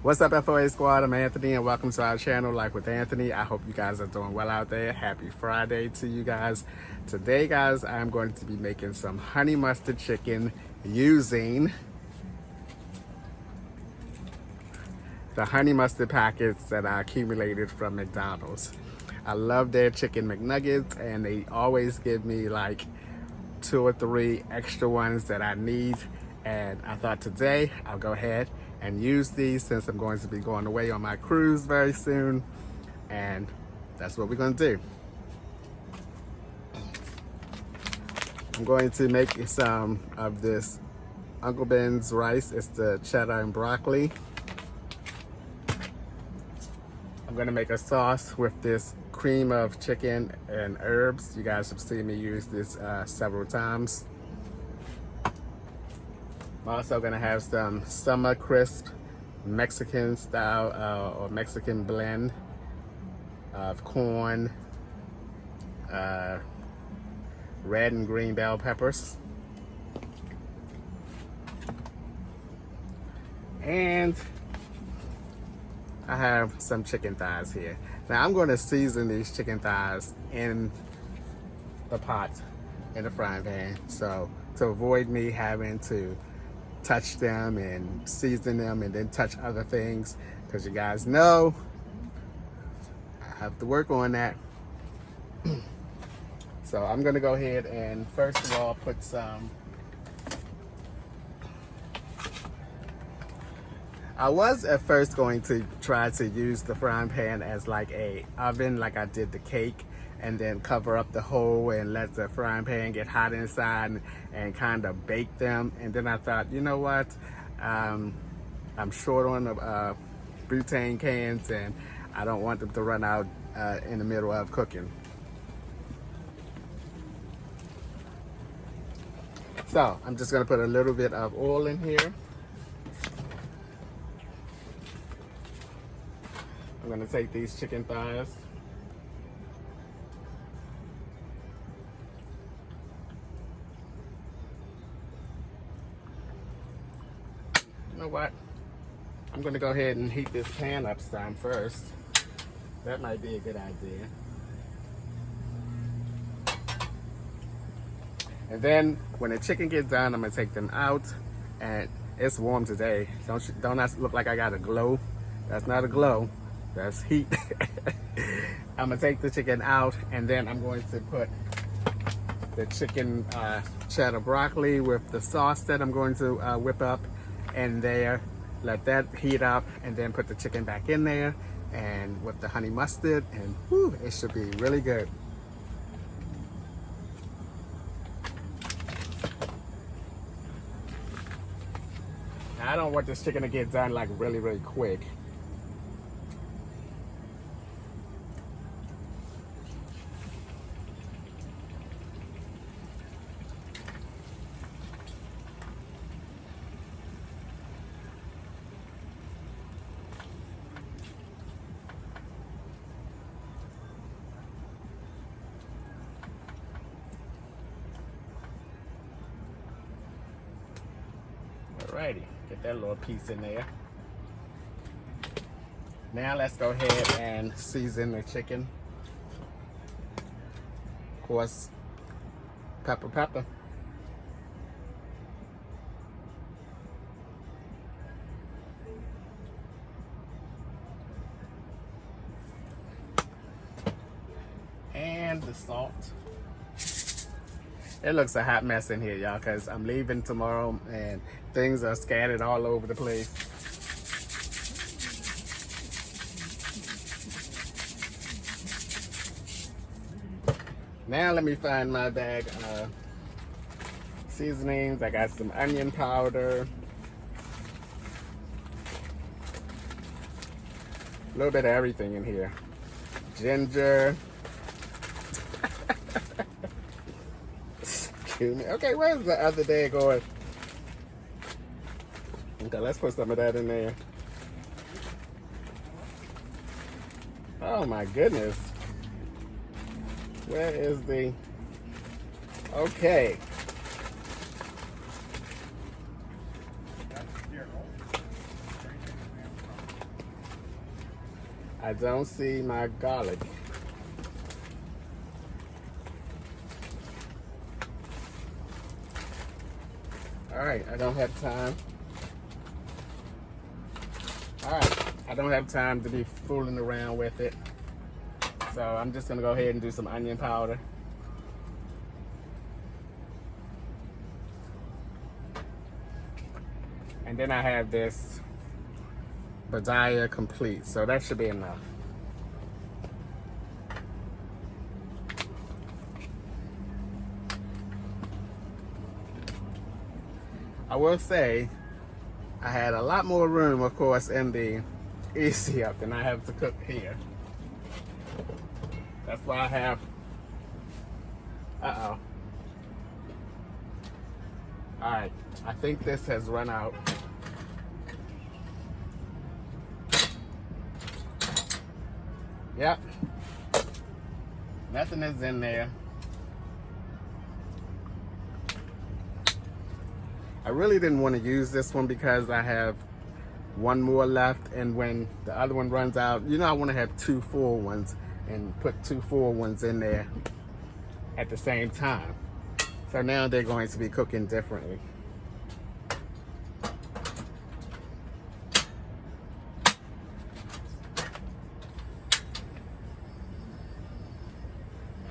What's up, FOA squad? I'm Anthony and welcome to our channel, Life with Anthony. I hope you guys are doing well out there. Happy Friday to you guys. Today, guys, I'm going to be making some honey mustard chicken using the honey mustard packets that I accumulated from McDonald's. I love their chicken McNuggets and they always give me like 2 or 3 extra ones that I need. And I thought today I'll go ahead and use these since I'm going to be going away on my cruise very soon. And that's what we're going to do. I'm going to make some of this Uncle Ben's rice. It's the cheddar and broccoli. I'm going to make a sauce with this cream of chicken and herbs. You guys have seen me use this several times. I'm also going to have some summer crisp Mexican style or Mexican blend of corn, red and green bell peppers, and I have some chicken thighs here. Now I'm going to season these chicken thighs in the pot, in the frying pan, so to avoid me having to touch them and season them and then touch other things, because you guys know I have to work on that. So I'm gonna go ahead and first of all put some, I was at first going to try to use the frying pan as like a oven like I did the cake, and then cover up the hole and let the frying pan get hot inside and kind of bake them. And then I thought, you know what, I'm short on the butane cans and I don't want them to run out in the middle of cooking. So I'm just gonna put a little bit of oil in here. I'm gonna take these chicken thighs. You know what? I'm gonna go ahead and heat this pan up some first. That might be a good idea. And then when the chicken gets done, I'm gonna take them out. And it's warm today. Don't I look like I got a glow? That's not a glow. That's heat. I'm gonna take the chicken out, and then I'm going to put the chicken cheddar broccoli with the sauce that I'm going to whip up in there. Let that heat up, and then put the chicken back in there, and with the honey mustard, and whew, it should be really good. Now, I don't want this chicken to get done like really quick. Alrighty, get that little piece in there. Now let's go ahead and season the chicken. Of course, pepper. And the salt. It looks a hot mess in here, y'all, because I'm leaving tomorrow and things are scattered all over the place. Now let me find my bag of seasonings. I got some onion powder, a little bit of everything in here. Ginger. Okay, where's the other day going? Okay, let's put some of that in there. Oh my goodness. Where is the... Okay. I don't see my garlic. All right, I don't have time. All right, I don't have time to be fooling around with it. So I'm just gonna go ahead and do some onion powder. And then I have this Badaya Complete, so that should be enough. I will say, I had a lot more room, of course, in the Easy Up than I have to cook here. That's why I have, All right, I think this has run out. Yep, nothing is in there. I really didn't want to use this one because I have one more left, and when the other one runs out, you know, I want to have 2 full ones and put 2 full ones in there at the same time. So now they're going to be cooking differently.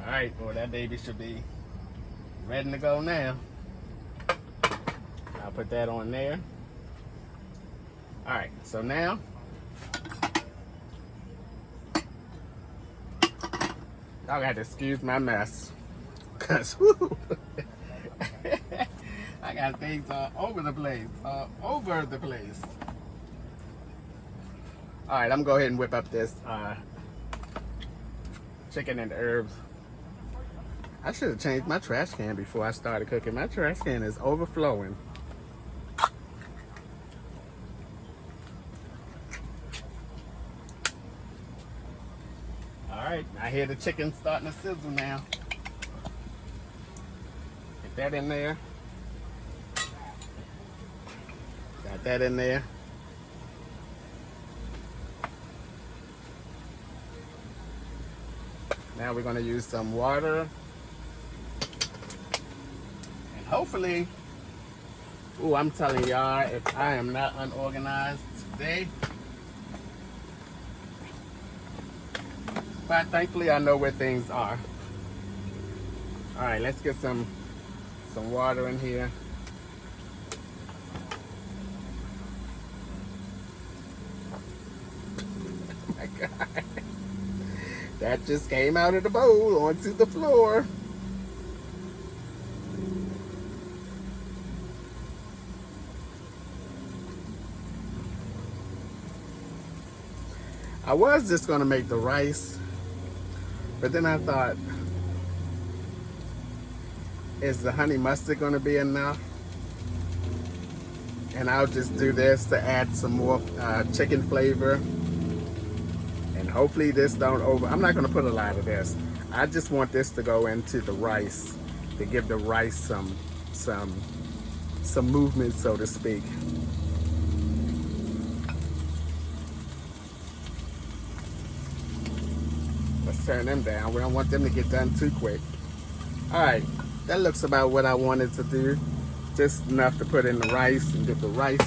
All right, well, that baby should be ready to go now. I'll put that on there. All right, so now y'all got to excuse my mess, cause I got things all over the place, All right, I'm gonna go ahead and whip up this chicken and herbs. I should have changed my trash can before I started cooking. My trash can is overflowing. All right, I hear the chicken starting to sizzle now. Get that in there. Got that in there. Now we're gonna use some water. And hopefully, ooh, I'm telling y'all, if I am not unorganized today, but thankfully I know where things are. All right, let's get some water in here. Oh my God. That just came out of the bowl onto the floor. I was just gonna make the rice, but then I thought, is the honey mustard gonna be enough? And I'll just do this to add some more chicken flavor. And hopefully this don't I'm not gonna put a lot of this. I just want this to go into the rice, to give the rice some movement, so to speak. Let's turn them down. We don't want them to get done too quick. All right, that looks about what I wanted to do. Just enough to put in the rice and get the rice.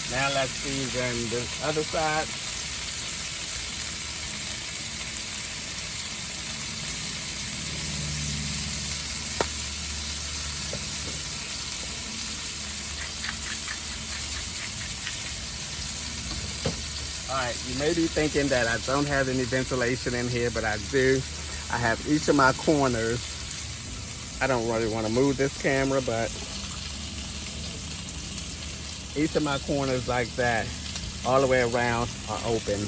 Now let's season the other side. Alright, you may be thinking that I don't have any ventilation in here, but I do. I have each of my corners. I don't really want to move this camera, but each of my corners like that, all the way around, are open.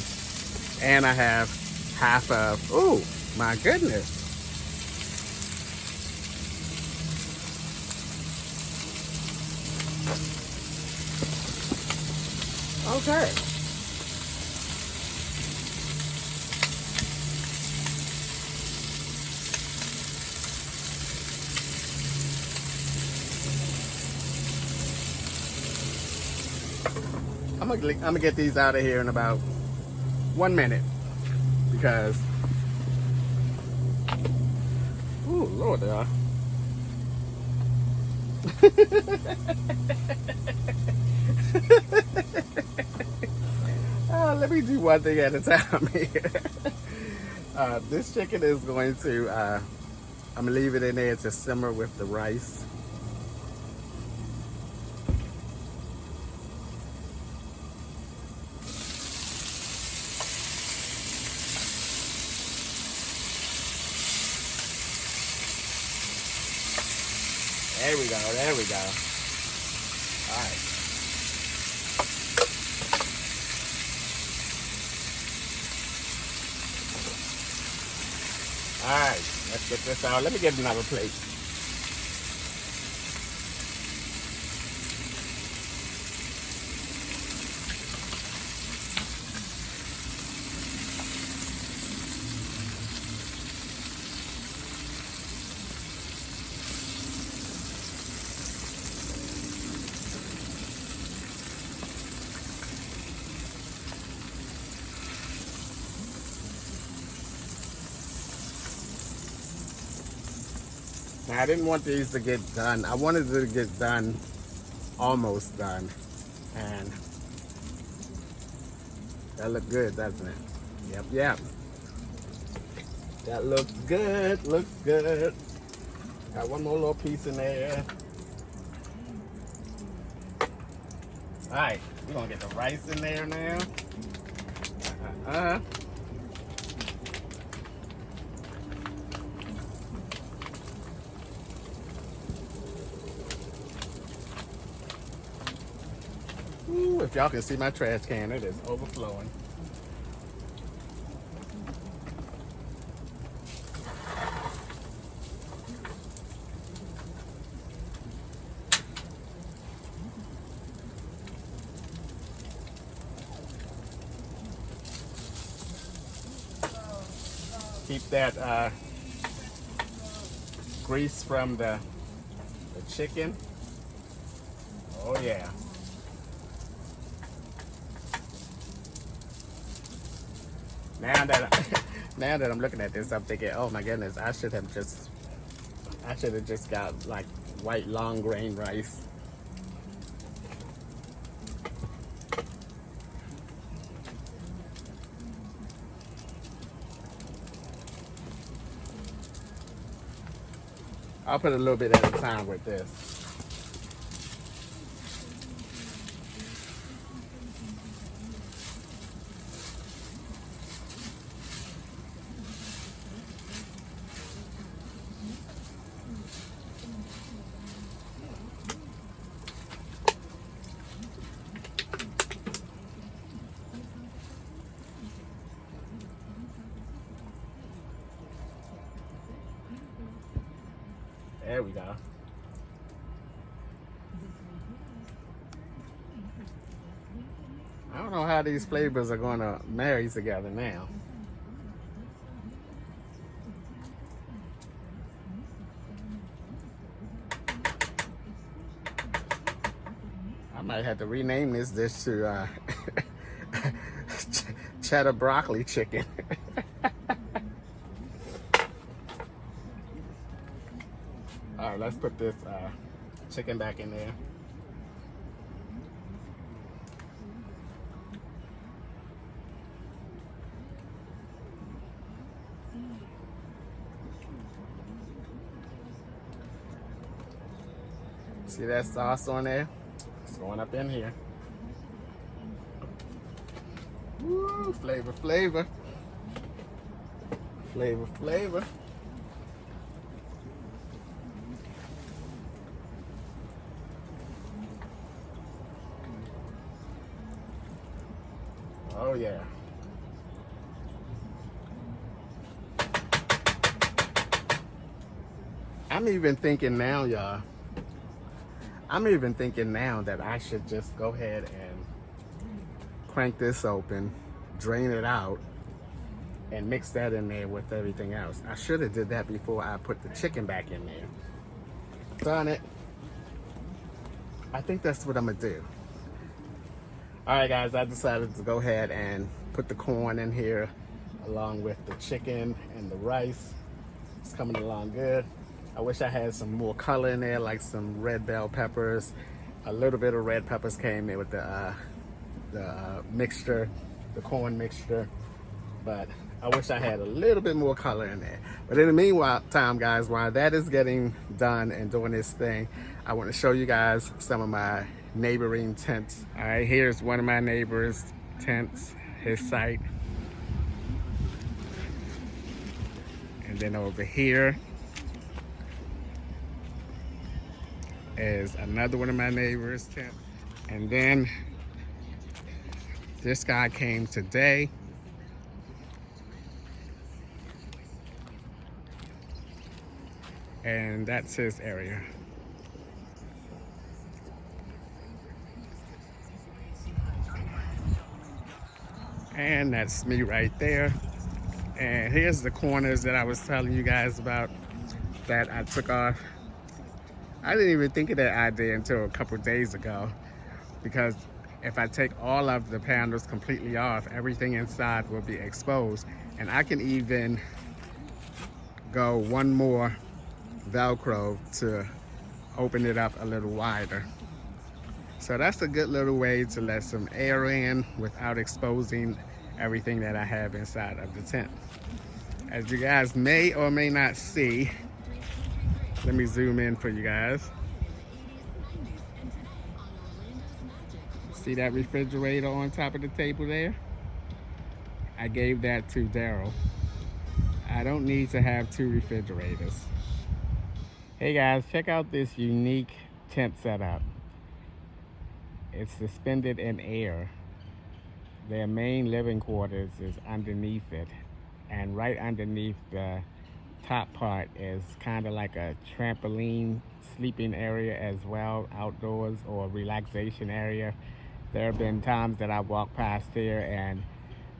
And I have half of, oh my goodness. Okay. I'm gonna get these out of here in about 1 minute because, ooh, Lord, they are. Let me do one thing at a time here. This chicken is going to, I'm gonna leave it in there to simmer with the rice. There we go, there we go. All right. All right, let's get this out. Let me get another plate. Now, I didn't want these to get done. I wanted it to get done, almost done. And that looked good, doesn't it? Yep, yep. That looks good, looks good. Got one more little piece in there. All right, we're gonna get the rice in there now. Ooh, if y'all can see my trash can, it is overflowing. Keep that grease from the chicken. Oh yeah. Now that I'm looking at this, I'm thinking, oh my goodness, I should have just got like white long grain rice. I'll put a little bit at a time with this. There we go. I don't know how these flavors are going to marry together now. I might have to rename this dish to cheddar broccoli chicken. All right, let's put this chicken back in there. See that sauce on there? It's going up in here. Woo, flavor, flavor. Flavor, flavor. Oh yeah. I'm even thinking now, y'all. I'm even thinking now that I should just go ahead crank this open, drain it out, and mix that in there with everything else. I should have did that before I put the chicken back in there. Darn it. I think that's what I'm gonna do. All right, guys, I decided to go ahead and put the corn in here along with the chicken and the rice. It's coming along good. I wish I had some more color in there, like some red bell peppers. A little bit of red peppers came in with the mixture, the corn mixture. But I wish I had a little bit more color in there. But in the meanwhile, guys, while that is getting done and doing this thing, I want to show you guys some of my neighboring tents. All right, here's one of my neighbors' tents, his site. And then over here is another one of my neighbors' tents. And then this guy came today. And that's his area. And that's me right there. And here's the corners that I was telling you guys about that I took off. I didn't even think of that idea until a couple days ago, because if I take all of the panels completely off, everything inside will be exposed. And I can even go one more Velcro to open it up a little wider. So that's a good little way to let some air in without exposing everything that I have inside of the tent. As you guys may or may not see, let me zoom in for you guys. See that refrigerator on top of the table there? I gave that to Daryl. I don't need to have 2 refrigerators. Hey guys, check out this unique tent setup. It's suspended in air. Their main living quarters is underneath it, and right underneath the top part is kind of like a trampoline sleeping area as well, outdoors, or relaxation area. There have been times that I walk past here and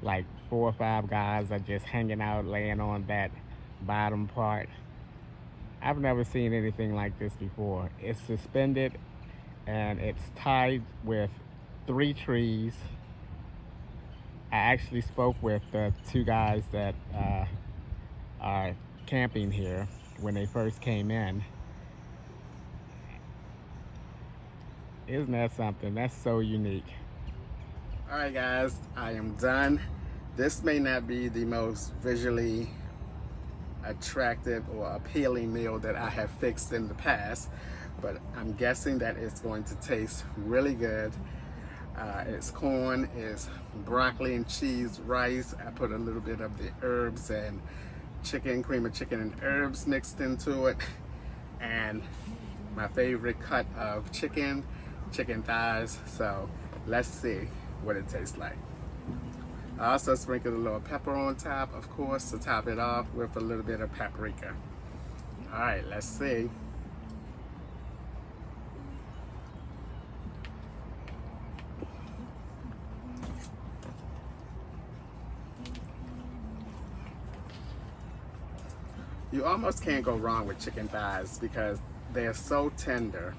like 4 or 5 guys are just hanging out, laying on that bottom part. I've never seen anything like this before. It's suspended and it's tied with 3 trees. I actually spoke with the 2 guys that are camping here when they first came in. Isn't that something? That's so unique. All right, guys, I am done. This may not be the most visually attractive or appealing meal that I have fixed in the past, but I'm guessing that it's going to taste really good. It's corn, it's broccoli and cheese, rice. I put a little bit of the herbs and chicken, cream of chicken and herbs mixed into it, and my favorite cut of chicken thighs. So let's see what it tastes like. I also sprinkled a little pepper on top, of course, to top it off with a little bit of paprika. All right, let's see. You almost can't go wrong with chicken thighs because they're so tender.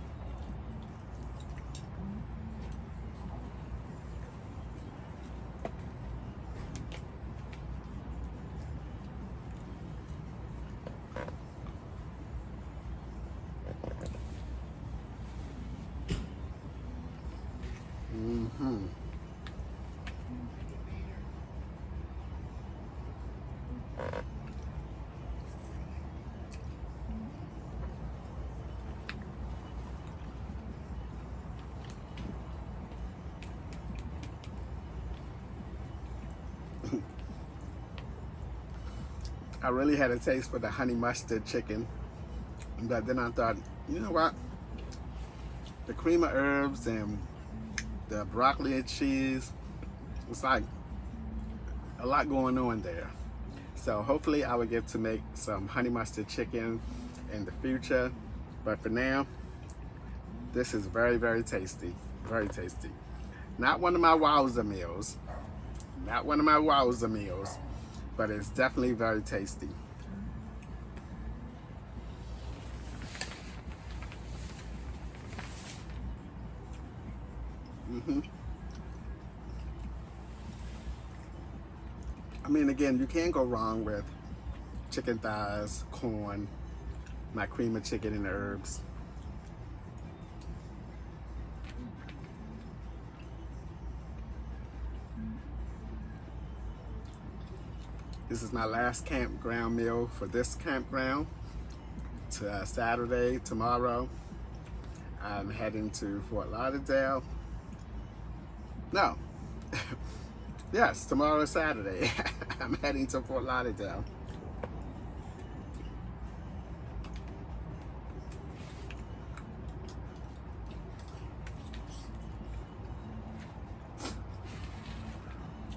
I really had a taste for the honey mustard chicken, but then I thought, you know what? The cream of herbs and the broccoli and cheese, it's like a lot going on there. So hopefully I will get to make some honey mustard chicken in the future. But for now, this is very, very tasty. Very tasty. Not one of my wowza meals. Not one of my wowza meals. But it's definitely very tasty. I mean, again, you can't go wrong with chicken thighs, corn, my cream of chicken and herbs. This is my last campground meal for this campground. Saturday, tomorrow, I'm heading to Fort Lauderdale. No. Yes, tomorrow is Saturday. I'm heading to Fort Lauderdale.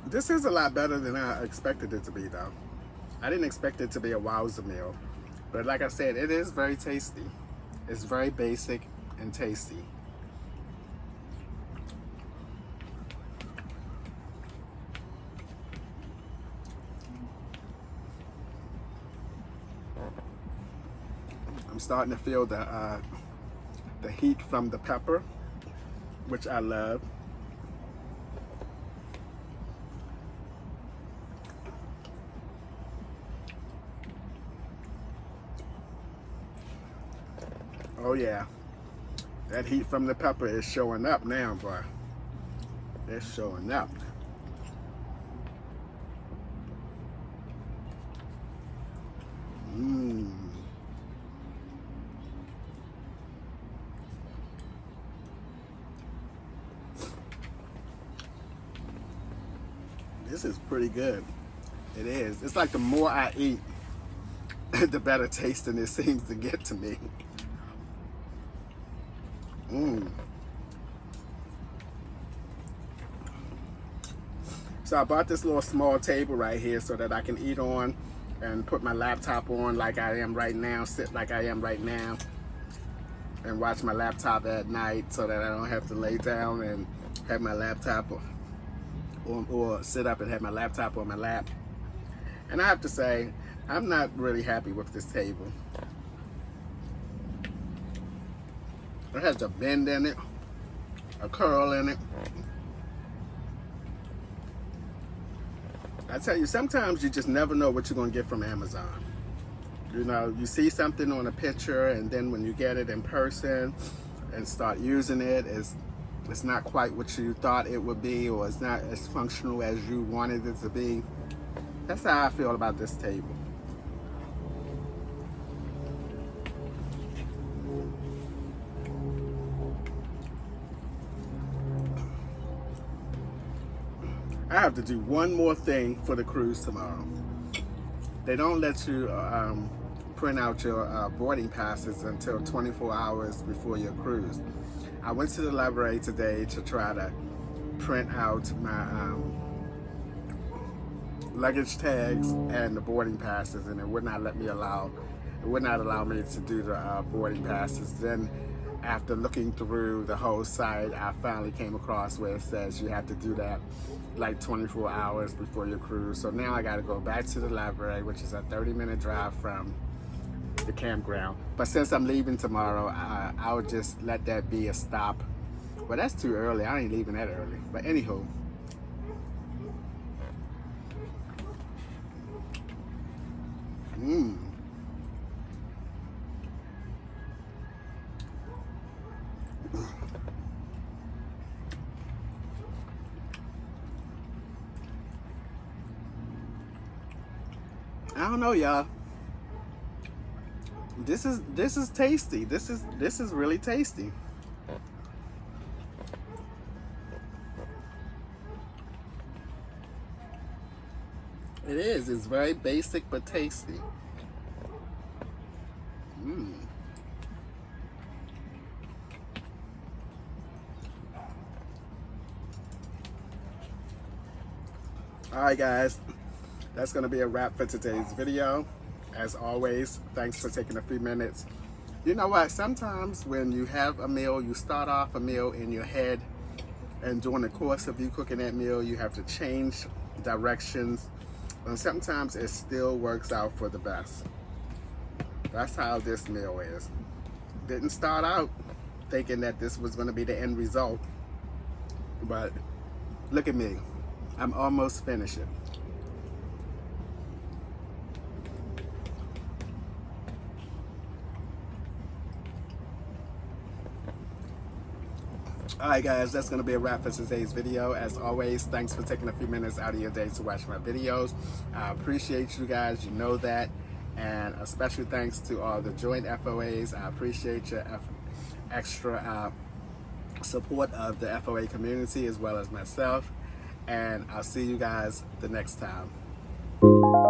This is a lot better than I expected it to be, though. I didn't expect it to be a wowza meal. But like I said, it is very tasty. It's very basic and tasty. I'm starting to feel the heat from the pepper, which I love. Oh yeah, that heat from the pepper is showing up now, boy. It's showing up. This is pretty good. It is. It's like the more I eat, the better tasting it seems to get to me. So I bought this little small table right here so that I can eat on and put my laptop on like I am right now, sit like I am right now, and watch my laptop at night so that I don't have to lay down and have my laptop or sit up and have my laptop on my lap. And I have to say, I'm not really happy with this table. It has a bend in it, a curl in it. I tell you, sometimes you just never know what you're gonna get from Amazon. You know, you see something on a picture and then when you get it in person and start using it, it's not quite what you thought it would be, or it's not as functional as you wanted it to be. That's how I feel about this table. I have to do one more thing for the cruise tomorrow. They don't let you print out your boarding passes until 24 hours before your cruise. I went to the library today to try to print out my luggage tags and the boarding passes, and it would not allow me to do the boarding passes. Then after looking through the whole site, I finally came across where it says you have to do that like 24 hours before your cruise. So now I got to go back to the library, which is a 30-minute drive from the campground. But since I'm leaving tomorrow, I'll just let that be a stop. Well, that's too early. I ain't leaving that early. But anywho, I don't know, y'all. This is tasty. This is really tasty. It is. It's very basic but tasty. Alright guys, that's going to be a wrap for today's video. As always, thanks for taking a few minutes. You know what, sometimes when you have a meal, you start off a meal in your head And during the course of you cooking that meal, you have to change directions. And sometimes it still works out for the best. That's how this meal is. Didn't start out thinking that this was going to be the end result. But look at me. I'm almost finished it. Alright guys, that's going to be a wrap for today's video. As always, thanks for taking a few minutes out of your day to watch my videos. I appreciate you guys, you know that. And a special thanks to all the joint FOAs. I appreciate your extra support of the FOA community as well as myself. And I'll see you guys the next time.